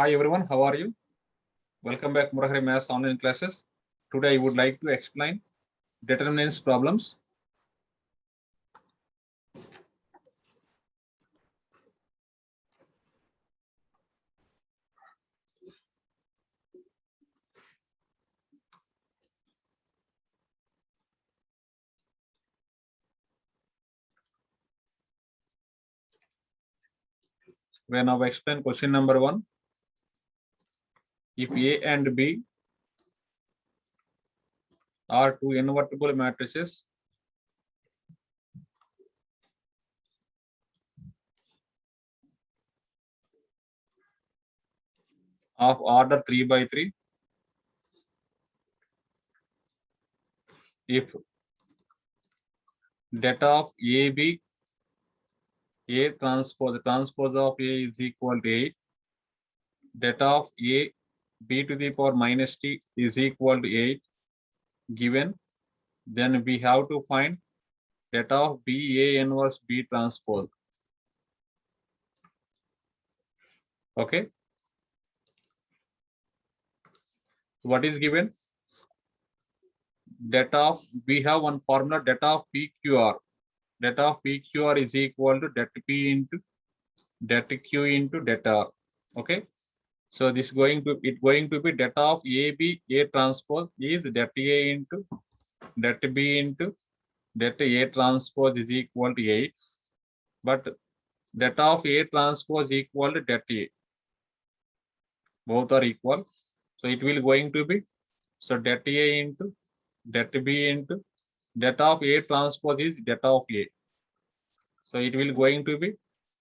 Hi everyone, how are you? Welcome back Murahari Maths online classes. Today I would like to explain determinants problems. We are now explain question number 1. If A and B are two invertible matrices of order 3 by 3, if data of AB, A transpose of A is equal to 8, data of A B to the power minus T is equal to 8 given, then we have to find data of B A inverse B transpose. Okay. What is given? Data of, we have one formula, data of PQR. Data of PQR is equal to det P into det Q into det R. Okay. So this going to be data of AB A transpose is det A into det B into det A transpose is equal to 8. But data of A transpose equal to det A. Both are equal. So it will going to be, so det A into det B into data of A transpose is data of A. So it will going to be,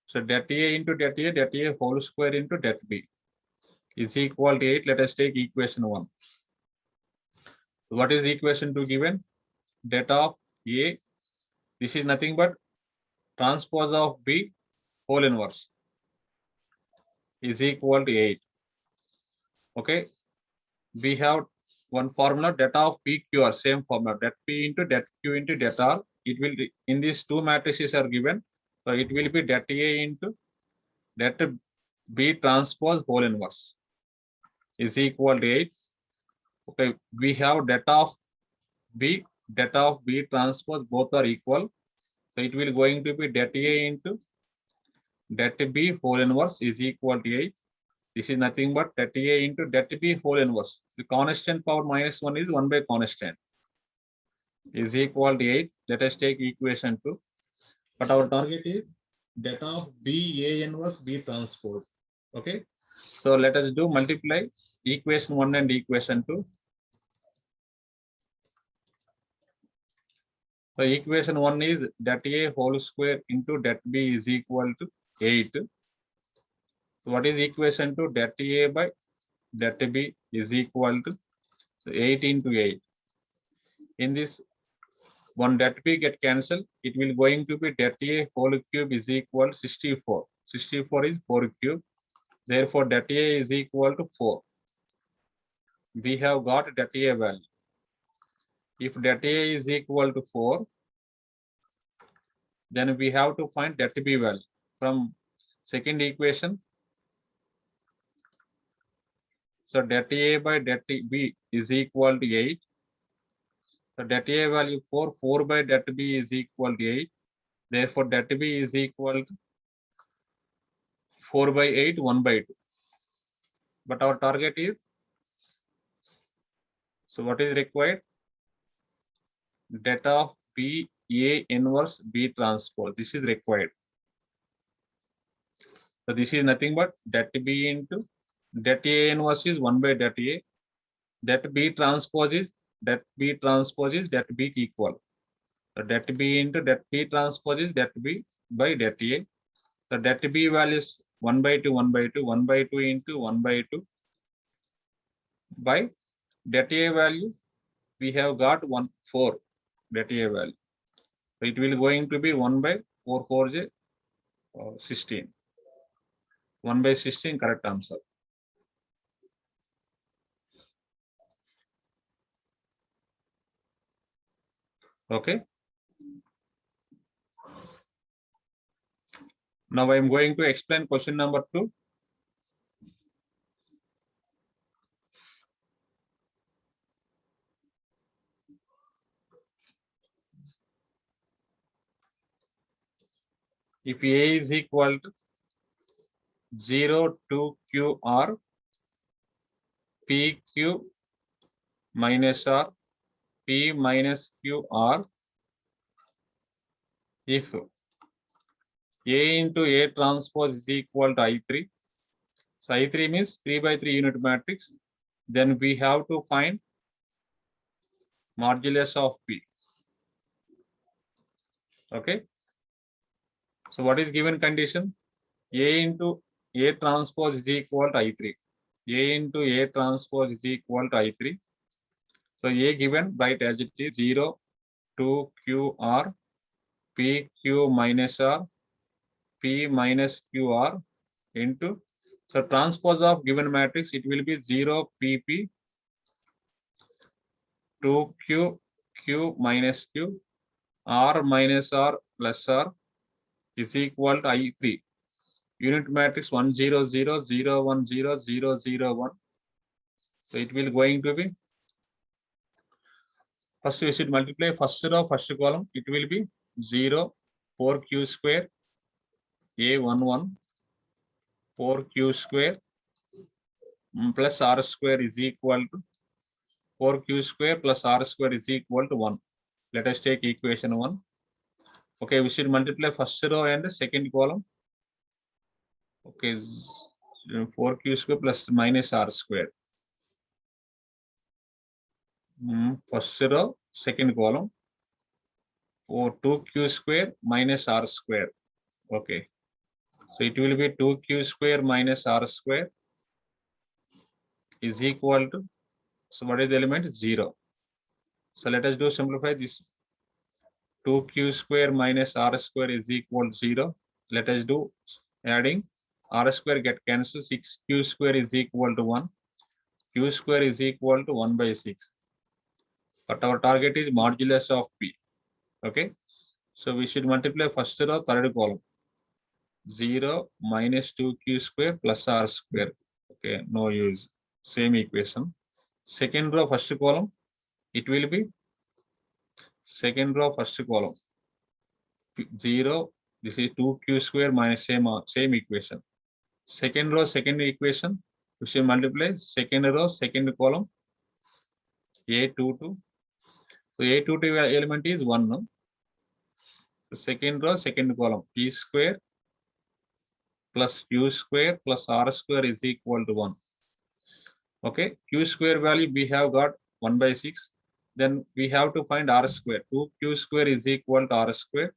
so det A into det A whole square into det B is equal to 8. Let us take equation 1. What is equation 2 given? Data of A, this is nothing but transpose of B whole inverse is equal to 8. Okay. We have one formula, data of PQR, same formula, det P into det Q into det R. It will, in these two matrices are given, so it will be det A into det B transpose whole inverse is equal to 8. Okay, we have data of B transpose, both are equal. So it will going to be det A into det B whole inverse is equal to 8. This is nothing but det A into det B whole inverse. The constant power minus 1 is 1 by constant is equal to 8. Let us take equation 2. But our target is data of B A inverse B transpose. Okay. So let us do multiply equation 1 and equation 2. So equation 1 is det A whole square into det B is equal to 8. So what is equation 2? Det A by det B is equal to, so 8 into 8. In this, one det B get cancelled. It will going to be det A whole cube is equal to 64. 64 is 4 cube. Therefore, det A is equal to 4. We have got det A value. If det A is equal to 4, then we have to find det B value from second equation. So det A by det B is equal to 8. So det A value 4 by det B is equal to 8. Therefore, det B is equal to 4 by 8, 1 by 2. But our target is, so what is required? Data of B A inverse B transpose. This is required. So this is nothing but det B into det A inverse is 1 by det A. Det B transpose is det B equal. So det B into det B transpose is det B by det A. So det B value is 1 by 2, 1 by 2, 1 by 2 into 1 by 2 by det A value. We have got 4 det A value. So it will going to be 1 by 4 4 j 16. 1 by 16 correct answer. Okay. Now I am going to explain question number 2. If A is equal to 0 to QR, PQ minus R, P minus QR, if A into A transpose is equal to I3, so I3 means 3 by 3 unit matrix, then we have to find modulus of P. Okay. So what is given condition? A into A transpose is equal to I3. A into A transpose is equal to I3. So A given, write as it is 0 to QR, PQ minus R, P minus QR into, so transpose of given matrix, it will be 0 PP 2Q Q minus Q R minus R plus R is equal to I3. Unit matrix 1 0 0 0 1 0 0 0 1. So it will going to be, first we should multiply first row, first column, it will be 0 4Q square A11 4Q square plus R square is equal to 4Q square plus R square is equal to 1. Let us take equation 1. Okay, we should multiply first row and second column. Okay, 4Q square plus minus R square. First row, second column, or 2Q square minus R square. Okay, so it will be 2Q square minus R square is equal to, so what is the element? 0. So let us do simplify this. 2Q square minus R square is equal to 0. Let us do adding. R square get cancelled. 6Q square is equal to 1. Q square is equal to 1 by 6. But our target is modulus of P. Okay. So we should multiply first row, third column. 0 minus 2Q square plus R square. Okay, no use. Same equation. Second row, first column, it will be second row, first column. 0, this is 2Q square minus same equation. Second row, second equation, we should multiply second row, second column, A22. So A22 element is 1. No? The second row, second column, P square plus Q square plus R square is equal to 1. Okay, Q square value we have got 1 by 6. Then we have to find R square. 2Q square is equal to R square.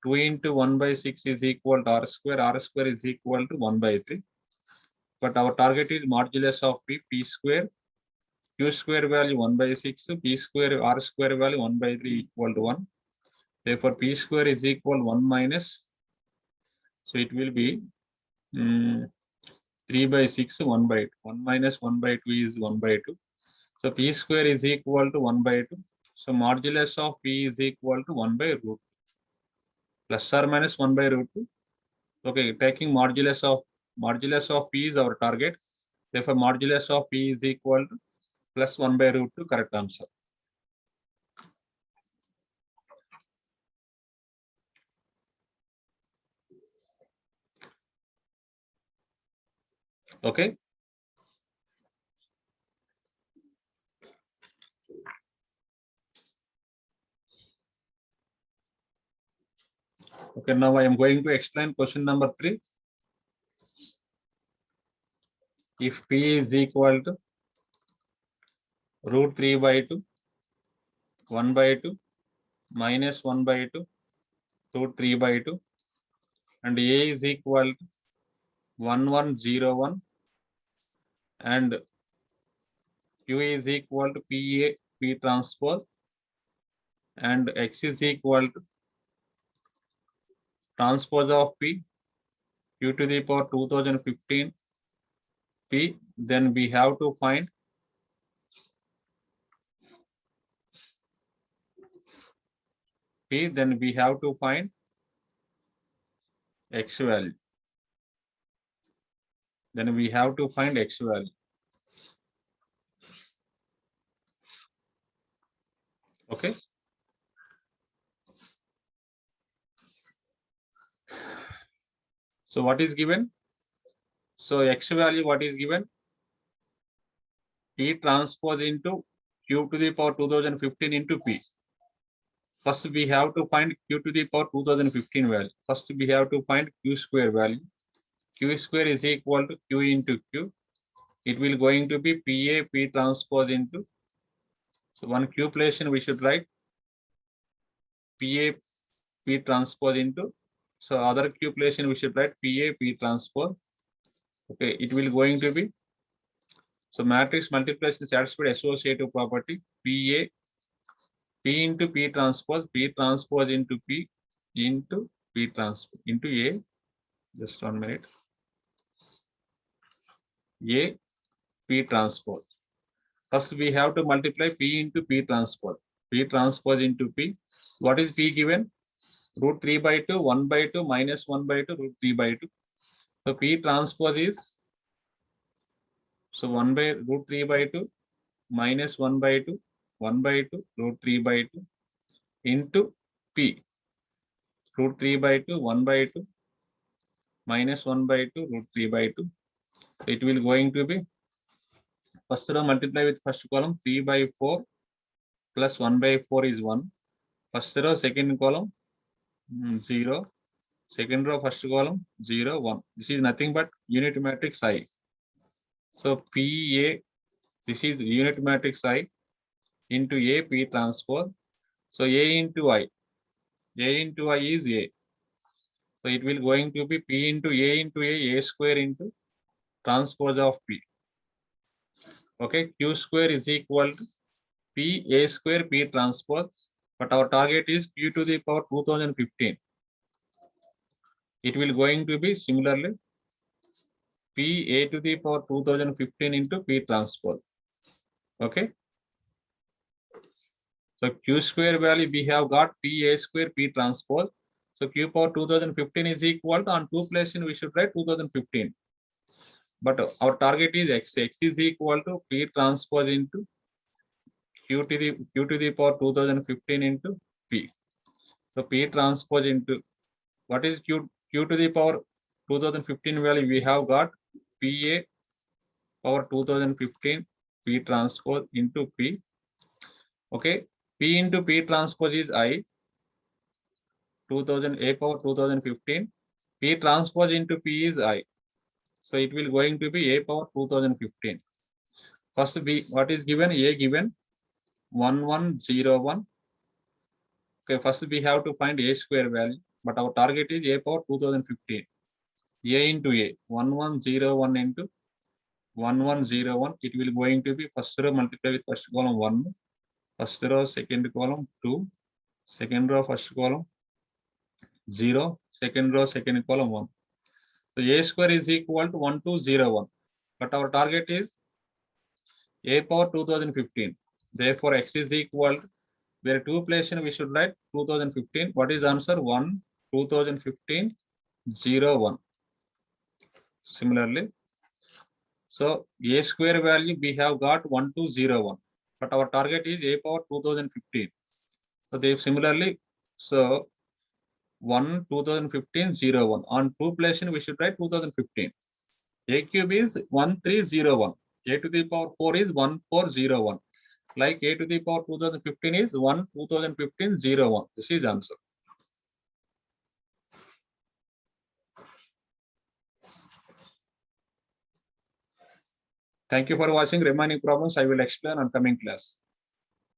2 into 1 by 6 is equal to R square. R square is equal to 1 by 3. But our target is modulus of P square. Q square value 1 by 6. P square, R square value 1 by 3 equal to 1. Therefore, P square is equal to 1 minus. So it will be 3 by 6, 1 by 2. 1 minus 1 by 2 is 1 by 2. So P square is equal to 1 by 2. So modulus of P is equal to 1 by root. Plus or minus 1 by root 2. Okay, taking modulus of P is our target. Therefore, modulus of P is equal to plus 1 by root 2, correct answer. Okay. Okay, now I am going to explain question number 3. If P is equal to root 3 by 2, 1 by 2, minus 1 by 2, root 3 by 2, and A is equal to 1101, and Q is equal to PA, P transpose, and X is equal to transpose of P, Q to the power 2015 P, then we have to find P, then we have to find X value. Then we have to find X value. Okay. So what is given? So X value, what is given? P transpose into Q to the power 2015 into P. First, we have to find Q to the power 2015 value. First, we have to find Q square value. Q square is equal to Q into Q. It will going to be PA P transpose into. So one Q relation we should write PA P transpose into. So other Q relation we should write PA P transpose. Okay, it will going to be. So matrix multiplication satisfied associative property PA P into P transpose into P into P transpose into A. Just 1 minute. A P transpose. First, we have to multiply P into P transpose. P transpose into P. What is P given? Root 3 by 2, 1 by 2, minus 1 by 2, root 3 by 2. So P transpose is, so 1 by root 3 by 2, minus 1 by 2, 1 by 2, root 3 by 2, into P. Root 3 by 2, 1 by 2, minus 1 by 2, root 3 by 2. So it will going to be, first row multiply with first column, 3 by 4 plus 1 by 4 is 1. First row, second column, 0. Second row, first column, 0, 1. This is nothing but unit matrix I. So PA, this is unit matrix I into A P transpose. So A into I. A into I is A. So it will going to be P into A square into transpose of P. Okay, Q square is equal to P A square P transpose. But our target is Q to the power 2015. It will going to be similarly P A to the power 2015 into P transpose. Okay. So Q square value we have got P A square P transpose. So Q power 2015 is equal to, on two places we should write 2015. But our target is X. X is equal to P transpose into Q to the power 2015 into P. So P transpose into, what is Q to the power 2015 value? We have got PA power 2015 P transpose into P. Okay, P into P transpose is I. 2000 A power 2015. P transpose into P is I. So it will going to be A power 2015. First B, what is given? A given 1101. Okay, first we have to find A square value, but our target is A power 2015. A into A, 1101 into 1101. It will going to be first row multiply with first column 1, first row second column 2, second row first column 0, second row second column 1. So A square is equal to 1201. But our target is A power 2015. Therefore, X is equal to, where two places we should write 2015. What is the answer? 1, 2015, 0, 1. Similarly, so A square value we have got 1201. But our target is A power 2015. So they similarly, so 1, 2015, 0, 1. On two places we should write 2015. A cube is 1301. A to the power 4 is 1401. Like A to the power 2015 is 1, 2015, 0, 1. This is answer. Thank you for watching. Remaining problems I will explain on coming class.